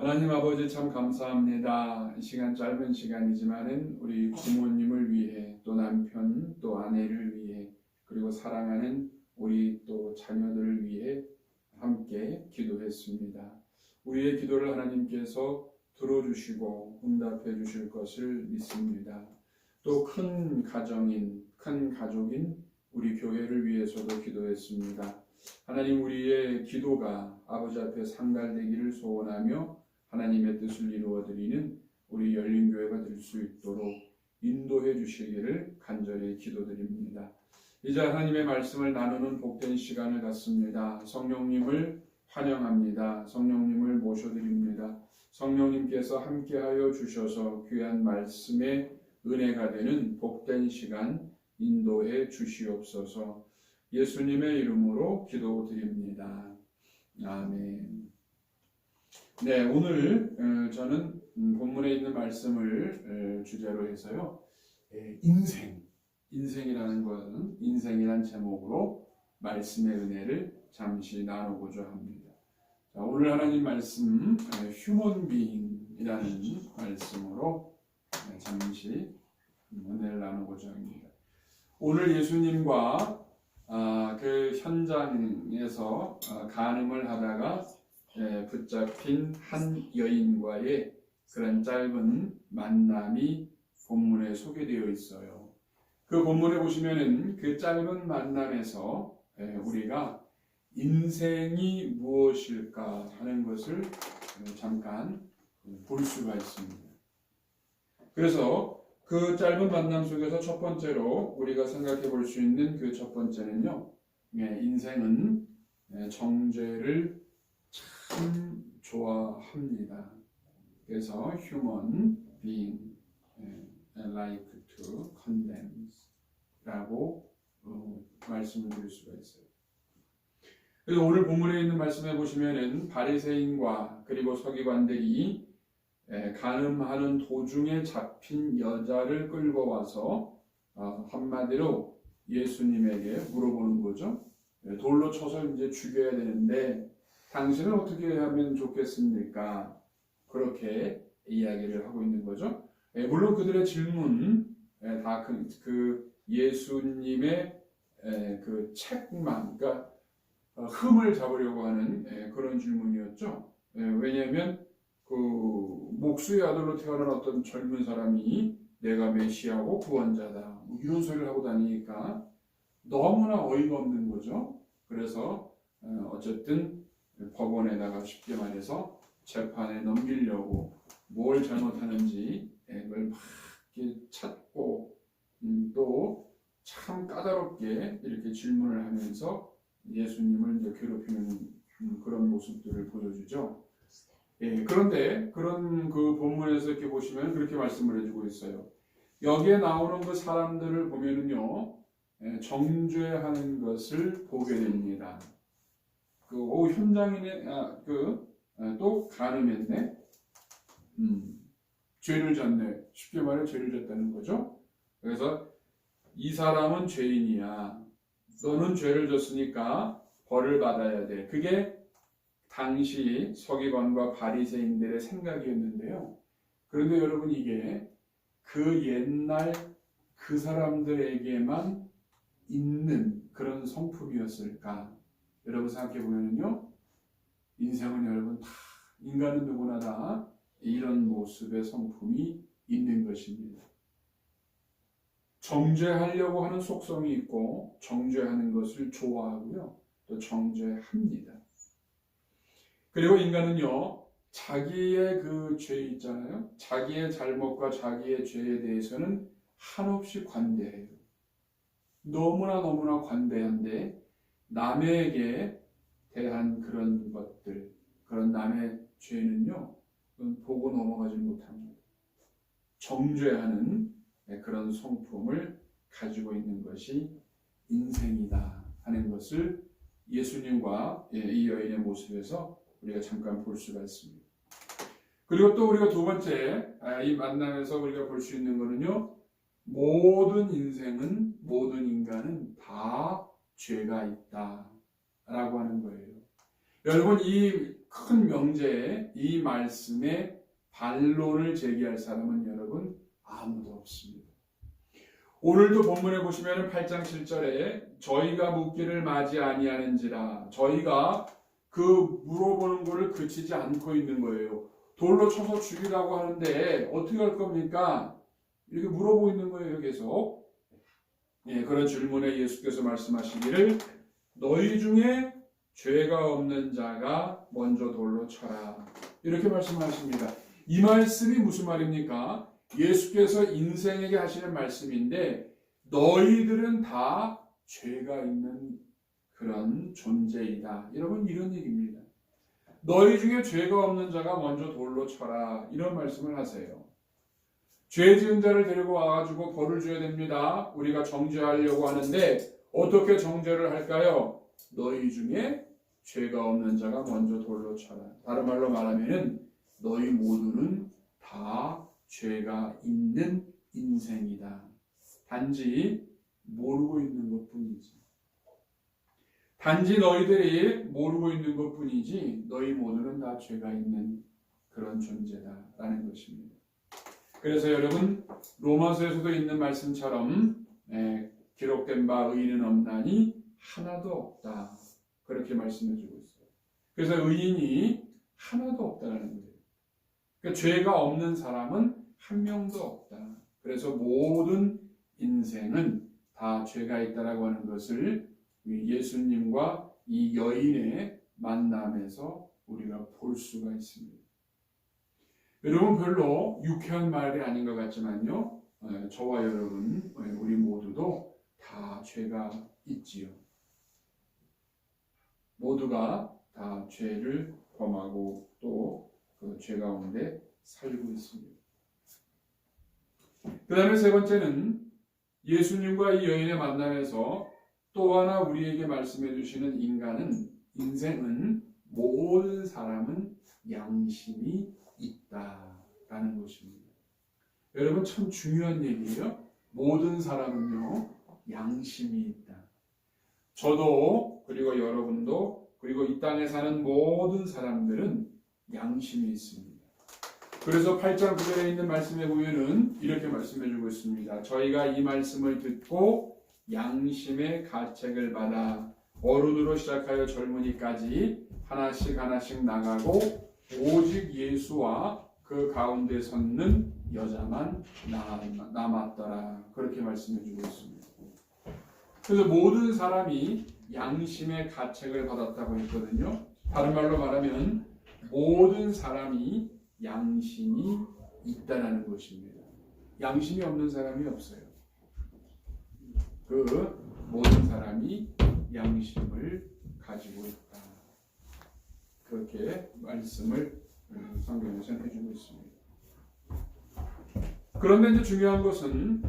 하나님 아버지 참 감사합니다. 이 시간 짧은 시간이지만은 우리 부모님을 위해 또 남편 또 아내를 위해 그리고 사랑하는 우리 또 자녀들을 위해 함께 기도했습니다. 우리의 기도를 하나님께서 들어주시고 응답해 주실 것을 믿습니다. 또 큰 가족인 우리 교회를 위해서도 기도했습니다. 하나님 우리의 기도가 아버지 앞에 상달되기를 소원하며 하나님의 뜻을 이루어드리는 우리 열린교회가 될 수 있도록 인도해 주시기를 간절히 기도드립니다. 이제 하나님의 말씀을 나누는 복된 시간을 갖습니다. 성령님을 환영합니다. 성령님을 모셔드립니다. 성령님께서 함께하여 주셔서 귀한 말씀의 은혜가 되는 복된 시간 인도해 주시옵소서. 예수님의 이름으로 기도드립니다. 아멘. 네, 오늘 저는 본문에 있는 말씀을 주제로 해서요. 인생이라는 것은 인생이란 제목으로 말씀의 은혜를 잠시 나누고자 합니다. 자, 오늘 하나님 말씀 휴먼 비잉이라는 말씀으로 잠시 은혜를 나누고자 합니다. 오늘 예수님과 그 현장에서 간음을 하다가 붙잡힌 한 여인과의 그런 짧은 만남이 본문에 소개되어 있어요. 그 본문에 보시면은 그 짧은 만남에서 우리가 인생이 무엇일까 하는 것을 잠깐 볼 수가 있습니다. 그래서 그 짧은 만남 속에서 첫 번째로 우리가 생각해 볼 수 있는 그 첫 번째는요, 인생은 정죄를 참 좋아합니다. 그래서 human being like to condemn 라고 말씀을 드릴 수가 있어요. 그래서 오늘 본문에 있는 말씀에 보시면은 바리새인과 그리고 서기관들이 간음하는 도중에 잡힌 여자를 끌고 와서 한마디로 예수님에게 물어보는 거죠. 돌로 쳐서 이제 죽여야 되는데 당신은 어떻게 하면 좋겠습니까? 그렇게 이야기를 하고 있는 거죠. 물론 그들의 질문 다 그 예수님의 그 책망, 그러니까 흠을 잡으려고 하는 그런 질문이었죠. 왜냐하면 그 목수의 아들로 태어난 어떤 젊은 사람이 내가 메시아고 구원자다 뭐 이런 소리를 하고 다니니까 너무나 어이가 없는 거죠. 그래서 어쨌든 법원에다가 쉽게 말해서 재판에 넘기려고 뭘 잘못하는지 그걸 막 찾고 또 참 까다롭게 이렇게 질문을 하면서 예수님을 이제 괴롭히는 그런 모습들을 보여주죠. 그런데 그런 그 본문에서 이렇게 보시면 그렇게 말씀을 해주고 있어요. 여기에 나오는 그 사람들을 보면은요, 정죄하는 것을 보게 됩니다. 현장인의 또 간음했네, 죄를 졌네. 쉽게 말해 죄를 졌다는 거죠. 그래서 이 사람은 죄인이야. 너는 죄를 졌으니까 벌을 받아야 돼. 그게 당시 서기관과 바리새인들의 생각이었는데요. 그런데 여러분 이게 그 옛날 그 사람들에게만 있는 그런 성품이었을까? 여러분 생각해 보면요, 인생은 여러분 다 인간은 누구나 다 이런 모습의 성품이 있는 것입니다. 정죄하려고 하는 속성이 있고 정죄하는 것을 좋아하고요, 또 정죄합니다. 그리고 인간은요, 자기의 그 죄 있잖아요. 자기의 잘못과 자기의 죄에 대해서는 한없이 관대해요. 너무나 관대한데 남에게 대한 그런 것들, 그런 남의 죄는요, 보고 넘어가지 못합니다. 정죄하는 그런 성품을 가지고 있는 것이 인생이다 하는 것을 예수님과 이 여인의 모습에서 우리가 잠깐 볼 수가 있습니다. 그리고 또 우리가 두 번째 이 만남에서 우리가 볼 수 있는 것은요, 모든 인간은 다 죄가 있다 라고 하는 거예요. 여러분 이 큰 명제에 이 말씀에 반론을 제기할 사람은 여러분 아무도 없습니다. 오늘도 본문에 보시면 8장 7절에 저희가 묻기를 마지 아니하는지라, 저희가 그 물어보는 것을 그치지 않고 있는 거예요. 돌로 쳐서 죽이라고 하는데 어떻게 할 겁니까? 이렇게 물어보고 있는 거예요, 계속. 그런 질문에 예수께서 말씀하시기를 너희 중에 죄가 없는 자가 먼저 돌로 쳐라, 이렇게 말씀하십니다. 이 말씀이 무슨 말입니까? 예수께서 인생에게 하시는 말씀인데 너희들은 다 죄가 있는 그런 존재이다. 여러분, 이런 얘기입니다. 너희 중에 죄가 없는 자가 먼저 돌로 쳐라, 이런 말씀을 하세요. 죄 지은 자를 데리고 와가지고 벌을 줘야 됩니다. 우리가 정죄하려고 하는데 어떻게 정죄를 할까요? 너희 중에 죄가 없는 자가 먼저 돌로 쳐라. 다른 말로 말하면 너희 모두는 다 죄가 있는 인생이다. 단지 모르고 있는 것뿐이지. 단지 너희들이 모르고 있는 것뿐이지 너희 모두는 다 죄가 있는 그런 존재다라는 것입니다. 그래서 여러분, 로마서에서도 있는 말씀처럼 기록된 바 의인은 없나니 하나도 없다, 그렇게 말씀해주고 있어요. 그래서 의인이 하나도 없다는 거예요. 그러니까 죄가 없는 사람은 한 명도 없다. 그래서 모든 인생은 다 죄가 있다라고 하는 것을 예수님과 이 여인의 만남에서 우리가 볼 수가 있습니다. 여러분, 별로 유쾌한 말이 아닌 것 같지만요, 저와 여러분, 우리 모두도 다 죄가 있지요. 모두가 다 죄를 범하고 또 그 죄 가운데 살고 있습니다. 그 다음에 세 번째는 예수님과 이 여인의 만남에서 또 하나 우리에게 말씀해 주시는 인생은 모든 사람은 양심이 있다라는 것입니다. 여러분, 참 중요한 얘기예요. 모든 사람은요, 양심이 있다. 저도, 그리고 여러분도, 그리고 이 땅에 사는 모든 사람들은 양심이 있습니다. 그래서 8장 9절에 있는 말씀에 보면은 이렇게 말씀해 주고 있습니다. 저희가 이 말씀을 듣고 양심의 가책을 받아 어른으로 시작하여 젊은이까지 하나씩 하나씩 나가고 오직 예수와 그 가운데 섰는 여자만 남았더라, 그렇게 말씀해 주고 있습니다. 그래서 모든 사람이 양심의 가책을 받았다고 했거든요. 다른 말로 말하면 모든 사람이 양심이 있다라는 것입니다. 양심이 없는 사람이 없어요. 그 모든 사람이 양심을 가지고 있다, 그렇게 말씀을 성경에서는 해주고 있습니다. 그런데 이제 중요한 것은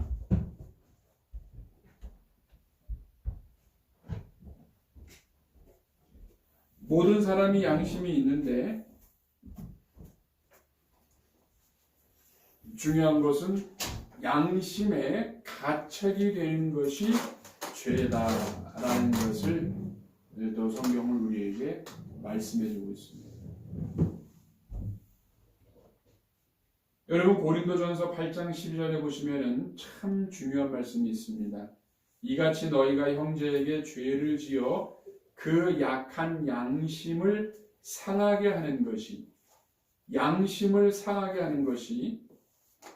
모든 사람이 양심이 있는데 중요한 것은 양심에 가책이 되는 것이 죄다라는 것을 또 성경은 우리에게 말씀해주고 있습니다. 여러분, 고린도전서 8장 12절에 보시면은 참 중요한 말씀이 있습니다. 이같이 너희가 형제에게 죄를 지어 그 약한 양심을 상하게 하는 것이, 양심을 상하게 하는 것이,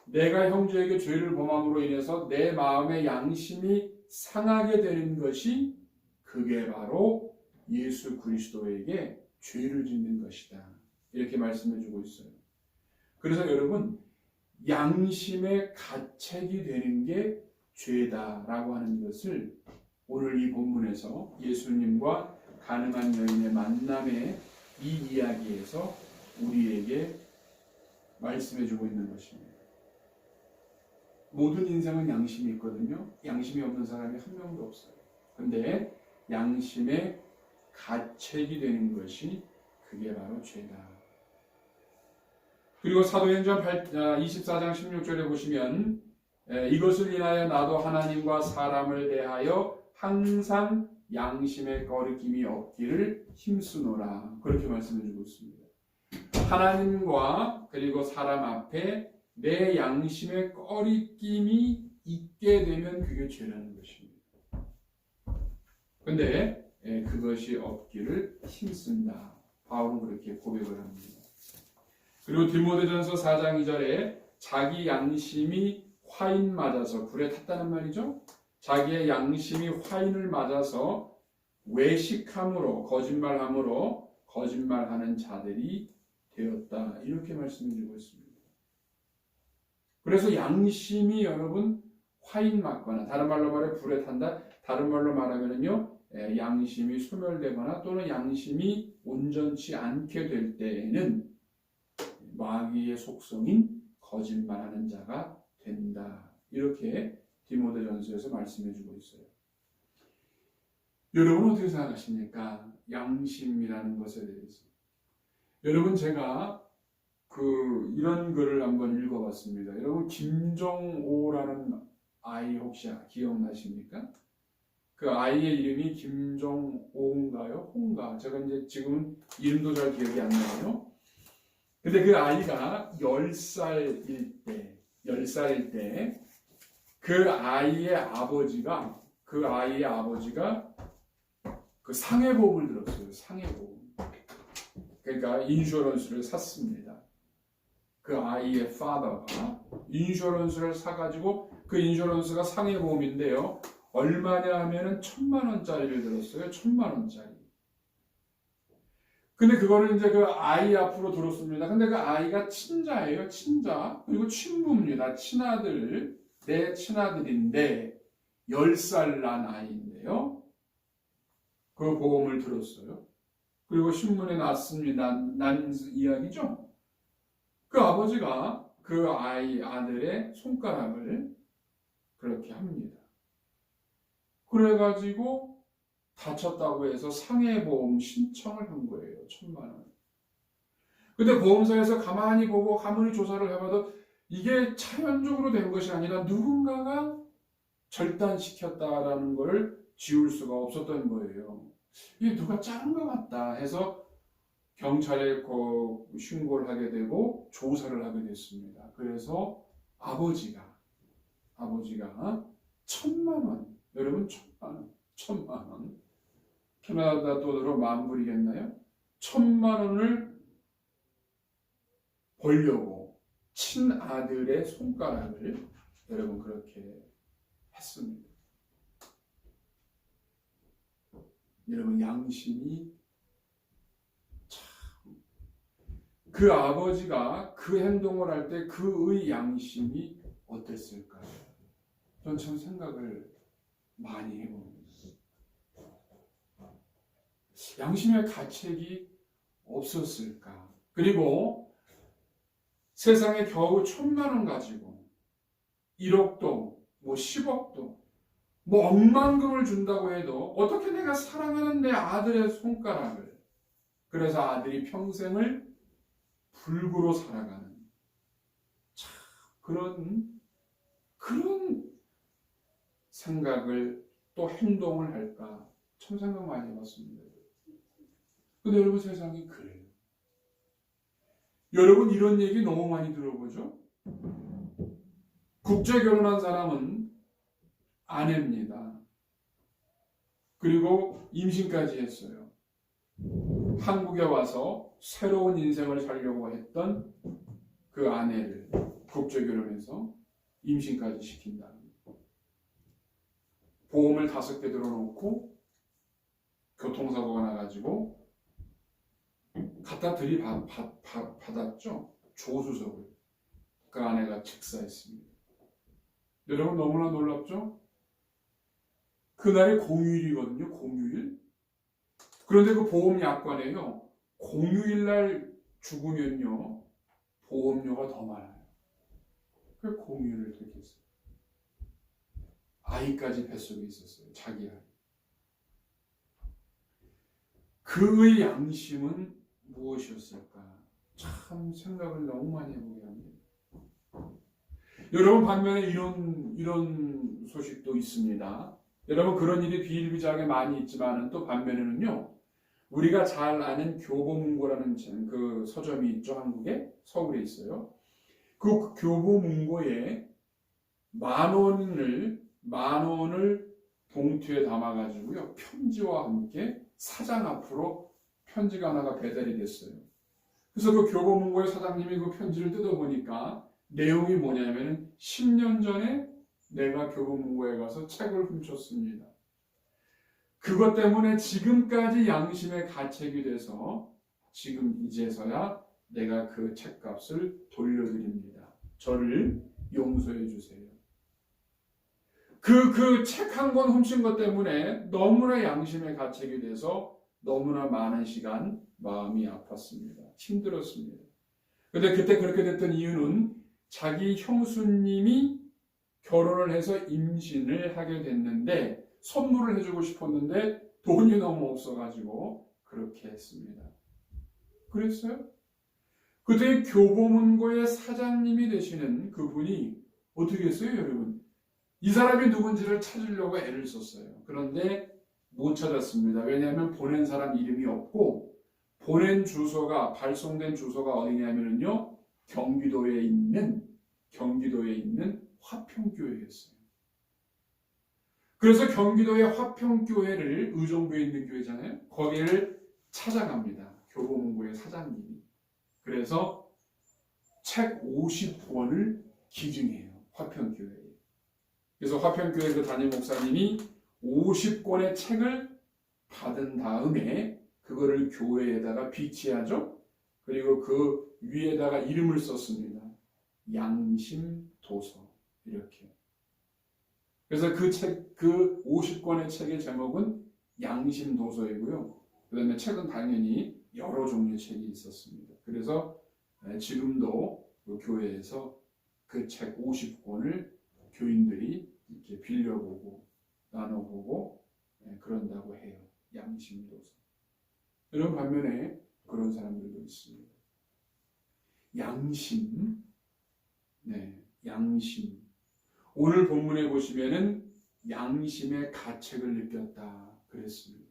내가 형제에게 죄를 범함으로 인해서 내 마음의 양심이 상하게 되는 것이, 그게 바로 예수 그리스도에게 죄를 짓는 것이다, 이렇게 말씀해 주고 있어요. 그래서 여러분, 양심의 가책이 되는 게 죄다라고 하는 것을 오늘 이 본문에서 예수님과 가늠한 여인의 만남의 이 이야기에서 우리에게 말씀해 주고 있는 것입니다. 모든 인생은 양심이 있거든요. 양심이 없는 사람이 한 명도 없어요. 그런데 양심의 가책이 되는 것이, 그게 바로 죄다. 그리고 사도행전 24장 16절에 보시면 이것을 인하여 나도 하나님과 사람을 대하여 항상 양심의 거리낌이 없기를 힘쓰노라, 그렇게 말씀해 주고 있습니다. 하나님과 그리고 사람 앞에 내 양심의 꺼리낌이 있게 되면 그게 죄라는 것입니다. 근데 그것이 없기를 힘쓴다. 바울은 그렇게 고백을 합니다. 그리고 디모데전서 4장 2절에 자기 양심이 화인 맞아서 불에 탔다는 말이죠. 자기의 양심이 화인을 맞아서 외식함으로 거짓말함으로 거짓말하는 자들이 되었다. 이렇게 말씀해 주고 있습니다. 그래서 양심이 여러분 화인 맞거나 다른 말로 말해 불에 탄다. 다른 말로 말하면요 양심이 소멸되거나 또는 양심이 온전치 않게 될 때에는 마귀의 속성인 거짓말하는 자가 된다. 이렇게 디모데전서에서 말씀해 주고 있어요. 여러분 어떻게 생각하십니까? 양심이라는 것에 대해서. 여러분 제가 이런 글을 한번 읽어봤습니다. 여러분 김종오라는 아이 혹시 기억나십니까? 그 아이의 이름이 김종오인가요? 홍가? 제가 이제 지금 이름도 잘 기억이 안 나요. 근데 그 아이가 10살일 때 그 아이의 아버지가 그 상해보험을 들었어요. 상해보험. 그러니까 인슈런스를 샀습니다. 그 아이의 father가 인슈런스를 사가지고 그 인슈런스가 상해보험인데요. 얼마냐 하면은 1,000,000원짜리를 들었어요. 1,000,000원짜리. 근데 그거를 이제 그 아이 앞으로 들었습니다. 근데 그 아이가 친자예요. 친자. 그리고 친부입니다. 친아들. 내 친아들인데 10살 난 아이인데요. 그 보험을 들었어요. 그리고 신문에 났습니다. 난 이야기죠. 그 아버지가 그 아들의 손가락을 그렇게 합니다. 그래가지고 다쳤다고 해서 상해보험 신청을 한 거예요. 1,000,000원. 근데 보험사에서 가만히 보고 가만히 조사를 해봐도 이게 자연적으로 된 것이 아니라 누군가가 절단시켰다라는 것을 지울 수가 없었던 거예요. 이게 누가 자른 것 같다 해서 경찰에 신고를 하게 되고 조사를 하게 됐습니다. 그래서 아버지가 1,000,000원, 여러분 1,000,000원, 캐나다 돈으로 10,000불이겠나요? 1,000,000원을 벌려고 친아들의 손가락을 여러분 그렇게 했습니다. 여러분 양심이 그 아버지가 그 행동을 할 때 그의 양심이 어땠을까요? 전 참 생각을 많이 해봅니다. 양심의 가책이 없었을까? 그리고 세상에 겨우 1,000,000원 가지고 1억도 10억도 억만금을 준다고 해도 어떻게 내가 사랑하는 내 아들의 손가락을, 그래서 아들이 평생을 불구로 살아가는 참 그런 생각을 또 행동을 할까 참 생각 많이 해봤습니다. 근데 여러분 세상이 그래요. 여러분 이런 얘기 너무 많이 들어보죠? 국제 결혼한 사람은 아내입니다. 그리고 임신까지 했어요. 한국에 와서 새로운 인생을 살려고 했던 그 아내를 국제 결혼해서 임신까지 시킨다. 보험을 5개 들어놓고 교통사고가 나가지고 갖다 들이받았죠. 조수석을. 그 아내가 직사했습니다. 여러분 너무나 놀랍죠? 그날이 공휴일이거든요. 공휴일. 그런데 그 보험약관에요. 공휴일날 죽으면요. 보험료가 더 많아요. 그 공휴일을 택했어요. 아이까지 뱃속에 있었어요. 자기 아이. 그의 양심은 무엇이었을까? 참 생각을 너무 많이 해보게 합니다. 여러분 반면에 이런 소식도 있습니다. 여러분 그런 일이 비일비재하게 많이 있지만 또 반면에는요. 우리가 잘 아는 교보문고라는 그 서점이 있죠. 한국에 서울에 있어요. 그 교보문고에 만 원을 봉투에 담아가지고요. 편지와 함께 사장 앞으로 편지가 하나가 배달이 됐어요. 그래서 그 교보문고의 사장님이 그 편지를 뜯어보니까 내용이 뭐냐면 10년 전에 내가 교보문고에 가서 책을 훔쳤습니다. 그것 때문에 지금까지 양심의 가책이 돼서 지금 이제서야 내가 그 책값을 돌려드립니다. 저를 용서해 주세요. 그 책 한 권 훔친 것 때문에 너무나 양심의 가책이 돼서 너무나 많은 시간 마음이 아팠습니다. 힘들었습니다. 근데 그때 그렇게 됐던 이유는 자기 형수님이 결혼을 해서 임신을 하게 됐는데 선물을 해주고 싶었는데 돈이 너무 없어가지고 그렇게 했습니다. 그랬어요? 그때 교보문고의 사장님이 되시는 그분이 어떻게 했어요, 여러분? 이 사람이 누군지를 찾으려고 애를 썼어요. 그런데 못 찾았습니다. 왜냐하면 보낸 사람 이름이 없고 보낸 주소가 발송된 주소가 어디냐면요, 경기도에 있는 화평교회였어요. 그래서 경기도의 화평교회를 의정부에 있는 교회잖아요. 거기를 찾아갑니다. 교보문고의 사장님이. 그래서 책 50권을 기증해요. 화평교회에. 그래서 화평교회 그 담임 목사님이 50권의 책을 받은 다음에 그거를 교회에다가 비치하죠. 그리고 그 위에다가 이름을 썼습니다. 양심도서 이렇게. 그래서 그 50권의 책의 제목은 양심도서이고요. 그 다음에 책은 당연히 여러 종류의 책이 있었습니다. 그래서 지금도 그 교회에서 그 책 50권을 교인들이 이렇게 빌려보고 나눠보고 그런다고 해요. 양심도서. 이런 반면에 그런 사람들도 있습니다. 양심. 양심. 오늘 본문에 보시면은 양심의 가책을 느꼈다 그랬습니다.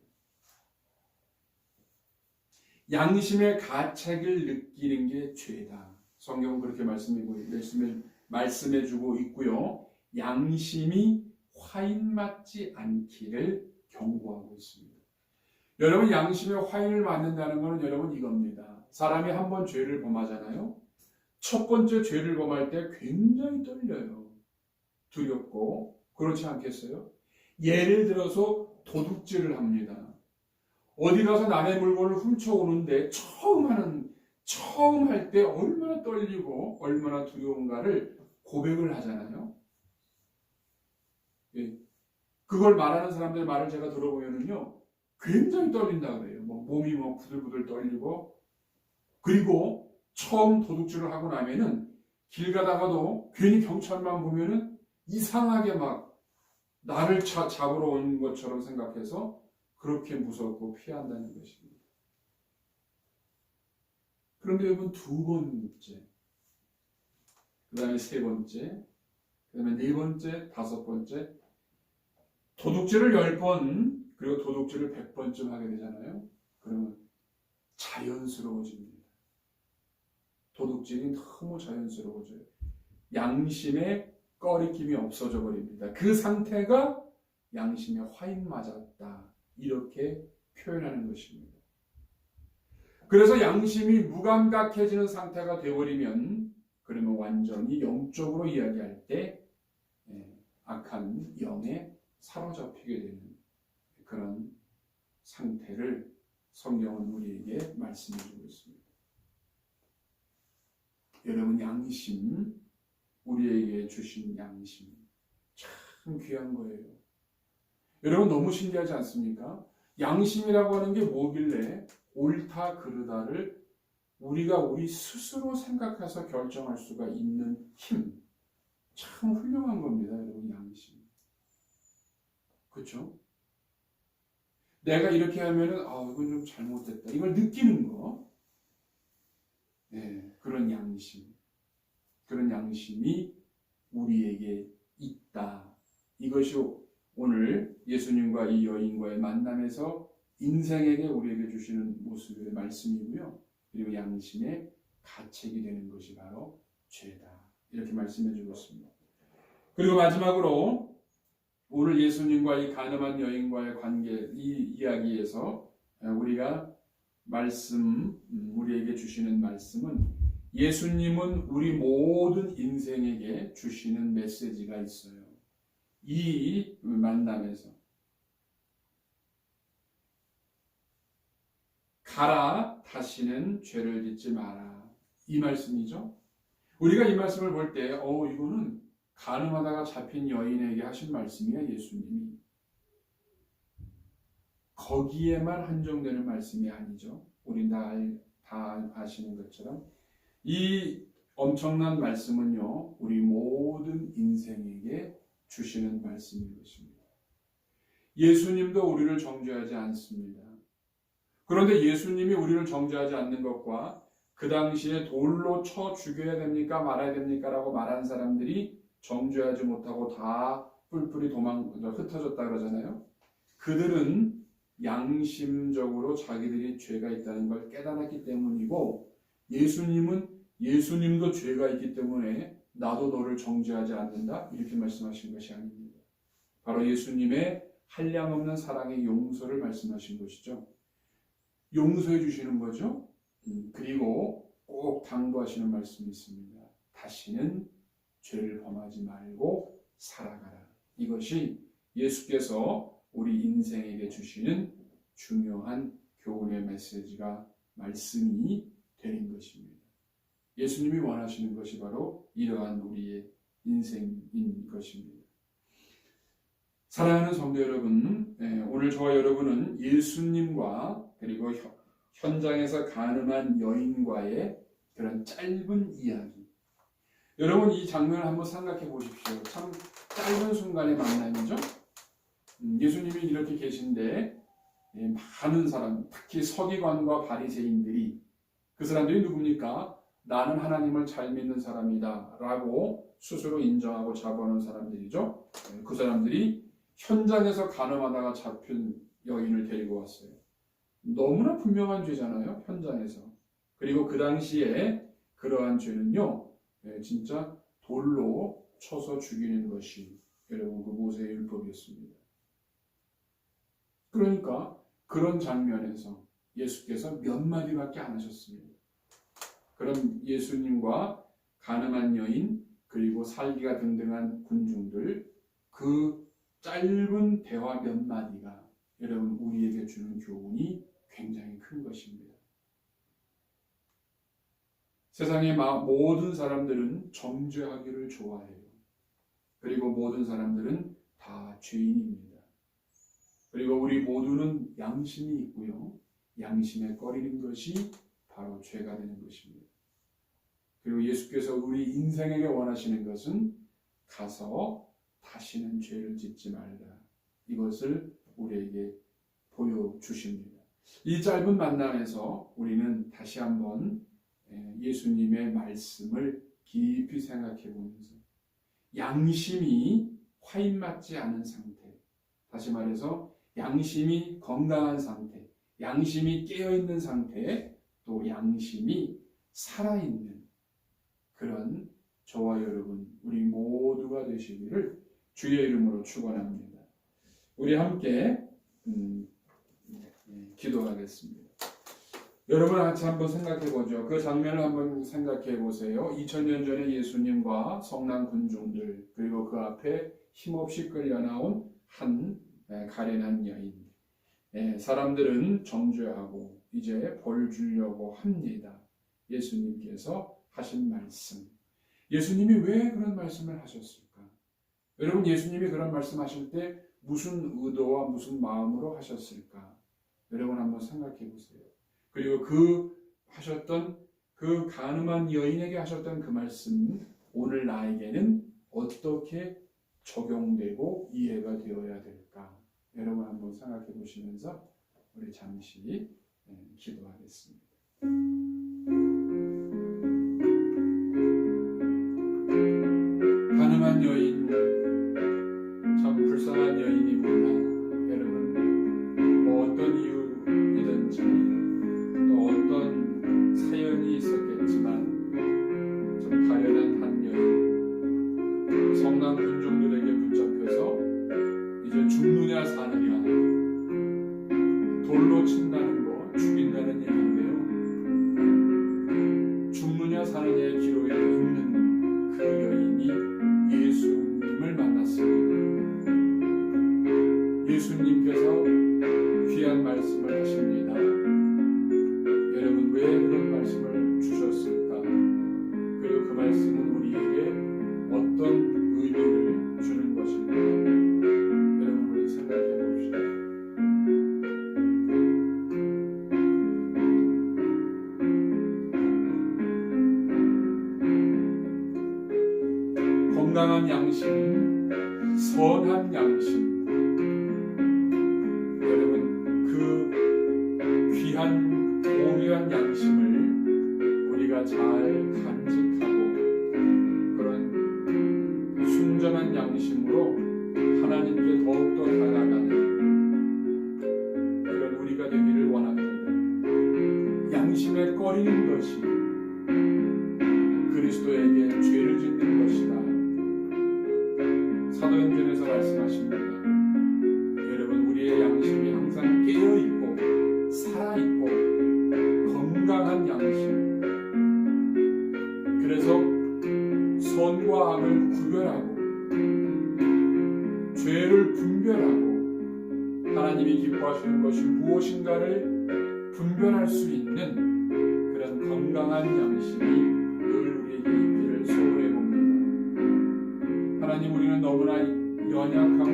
양심의 가책을 느끼는 게 죄다. 성경은 그렇게 말씀해주고 있고요. 양심이 화인 맞지 않기를 경고하고 있습니다. 여러분, 양심에 화인을 맞는다는 것은 여러분 이겁니다. 사람이 한 번 죄를 범하잖아요. 첫 번째 죄를 범할 때 굉장히 떨려요. 두렵고. 그렇지 않겠어요? 예를 들어서 도둑질을 합니다. 어디 가서 남의 물건을 훔쳐오는데 처음 할 때 얼마나 떨리고 얼마나 두려운가를 고백을 하잖아요. 그걸 말하는 사람들의 말을 제가 들어보면요, 굉장히 떨린다 그래요. 몸이 부들부들 떨리고, 그리고 처음 도둑질을 하고 나면은 길 가다가도 괜히 경찰만 보면은 이상하게 막 나를 잡으러 온 것처럼 생각해서 그렇게 무섭고 피한다는 것입니다. 그런데 여러분, 두 번째, 그 다음에 세 번째, 그 다음에 네 번째, 다섯 번째, 도둑질을 10번, 그리고 도둑질을 100번쯤 하게 되잖아요. 그러면 자연스러워집니다. 도둑질이 너무 자연스러워져요. 양심의 꺼리낌이 없어져 버립니다. 그 상태가 양심에 화인 맞았다. 이렇게 표현하는 것입니다. 그래서 양심이 무감각해지는 상태가 되어버리면, 그러면 완전히 영적으로 이야기할 때 악한 영에 사로잡히게 되는 그런 상태를 성경은 우리에게 말씀해주고 있습니다. 여러분, 양심, 우리에게 주신 양심 참 귀한 거예요. 여러분, 너무 신기하지 않습니까? 양심이라고 하는 게 뭐길래 옳다 그르다를 우리가 우리 스스로 생각해서 결정할 수가 있는 힘, 참 훌륭한 겁니다. 여러분, 양심. 그렇죠? 내가 이렇게 하면은 이건 좀 잘못됐다. 이걸 느끼는 거. 그런 양심. 그런 양심이 우리에게 있다. 이것이 오늘 예수님과 이 여인과의 만남에서 인생에게 우리에게 주시는 모습의 말씀이고요. 그리고 양심의 가책이 되는 것이 바로 죄다. 이렇게 말씀해 주고 있습니다. 그리고 마지막으로 오늘 예수님과 이 가늠한 여인과의 관계, 이 이야기에서 우리가 우리에게 주시는 말씀은 예수님은 우리 모든 인생에게 주시는 메시지가 있어요. 이 만남에서 가라, 다시는 죄를 짓지 마라. 이 말씀이죠. 우리가 이 말씀을 볼 때 이거는 가늠하다가 잡힌 여인에게 하신 말씀이야. 예수님이 거기에만 한정되는 말씀이 아니죠. 우린 다 아시는 것처럼 이 엄청난 말씀은요, 우리 모든 인생에게 주시는 말씀인 것입니다. 예수님도 우리를 정죄하지 않습니다. 그런데 예수님이 우리를 정죄하지 않는 것과 그 당시에 돌로 쳐 죽여야 됩니까? 말아야 됩니까? 라고 말한 사람들이 정죄하지 못하고 다 뿔뿔이 흩어졌다 그러잖아요. 그들은 양심적으로 자기들이 죄가 있다는 걸 깨달았기 때문이고, 예수님도 죄가 있기 때문에 나도 너를 정죄하지 않는다 이렇게 말씀하신 것이 아닙니다. 바로 예수님의 한량없는 사랑의 용서를 말씀하신 것이죠. 용서해 주시는 거죠. 그리고 꼭 당부하시는 말씀이 있습니다. 다시는 죄를 범하지 말고 살아가라. 이것이 예수께서 우리 인생에게 주시는 중요한 교훈의 메시지가 말씀이 되는 것입니다. 예수님이 원하시는 것이 바로 이러한 우리의 인생인 것입니다. 사랑하는 성도 여러분, 오늘 저와 여러분은 예수님과 그리고 현장에서 가늠한 여인과의 그런 짧은 이야기. 여러분 이 장면을 한번 생각해 보십시오. 참 짧은 순간의 만남이죠. 예수님이 이렇게 계신데 많은 사람, 특히 서기관과 바리새인들이, 그 사람들이 누굽니까? 나는 하나님을 잘 믿는 사람이다 라고 스스로 인정하고 자부하는 사람들이죠. 그 사람들이 현장에서 가늠하다가 잡힌 여인을 데리고 왔어요. 너무나 분명한 죄잖아요. 현장에서. 그리고 그 당시에 그러한 죄는요, 진짜 돌로 쳐서 죽이는 것이 여러분 그 모세의 율법이었습니다. 그러니까 그런 장면에서 예수께서 몇 마디밖에 안 하셨습니다. 그럼 예수님과 가늠한 여인 그리고 살기가 등등한 군중들, 그 짧은 대화 몇 마디가 여러분 우리에게 주는 교훈이 굉장히 큰 것입니다. 세상의 모든 사람들은 정죄하기를 좋아해요. 그리고 모든 사람들은 다 죄인입니다. 그리고 우리 모두는 양심이 있고요. 양심에 꺼리는 것이 바로 죄가 되는 것입니다. 그리고 예수께서 우리 인생에게 원하시는 것은 가서 다시는 죄를 짓지 말라. 이것을 우리에게 보여주십니다. 이 짧은 만남에서 우리는 다시 한번 예수님의 말씀을 깊이 생각해 보면서 양심이 화인맞지 않은 상태, 다시 말해서 양심이 건강한 상태, 양심이 깨어있는 상태, 또 양심이 살아있는 그런 저와 여러분, 우리 모두가 되시기를 주의 이름으로 축원합니다. 우리 함께 기도하겠습니다. 여러분 같이 한번 생각해 보죠. 그 장면을 한번 생각해 보세요. 2000년 전에 예수님과 성난 군중들, 그리고 그 앞에 힘없이 끌려 나온 한 가련한 여인. 사람들은 정죄하고 이제 벌 주려고 합니다. 예수님께서 하신 말씀. 예수님이 왜 그런 말씀을 하셨을까? 여러분, 예수님이 그런 말씀 하실 때 무슨 의도와 무슨 마음으로 하셨을까? 여러분 한번 생각해 보세요. 그리고 그 가늠한 여인에게 하셨던 그 말씀, 오늘 나에게는 어떻게 적용되고 이해가 되어야 될까? 여러분 한번 생각해 보시면서 우리 잠시 기도하겠습니다. 가늠한 여인, 참 불쌍한 여인이구나. 여러분, 어떤 이유 건강한 양심, 선한 양심. 여러분, 그 귀한 고귀한 양심을 우리가 잘 간직하고 그런 순전한 양심으로 하나님께 더욱더 다가가는 그런 우리가 되기를 원합니다. 양심에 꺼리는 것이 그리스도에게 죄를 짓는 것이다. 사도행전에서 말씀하십니다. 여러분, 우리의 양심이 항상 깨어있고 살아있고 건강한 양심. 그래서 선과 악을 구별하고 죄를 분별하고 하나님이 기뻐하시는 것이 무엇인가를 분별할 수 있는 그런 건강한 양심이 늘 우리에게 있기를 소원해 봅니다. 하나님, 우리는 너무나 연약하고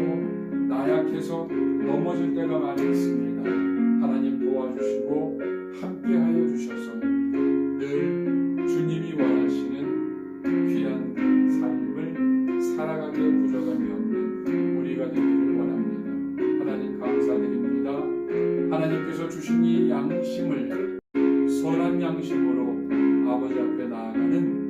나약해서 넘어질 때가 많이 있습니다. 하나님 도와주시고 함께하여 주셔서 늘 주님이 원하시는 귀한 삶을 살아가게 부족함이 없는 우리가 되기를 원합니다. 하나님 감사드립니다. 하나님께서 주신 이 양심을 선한 양심으로 아버지 앞에 나아가는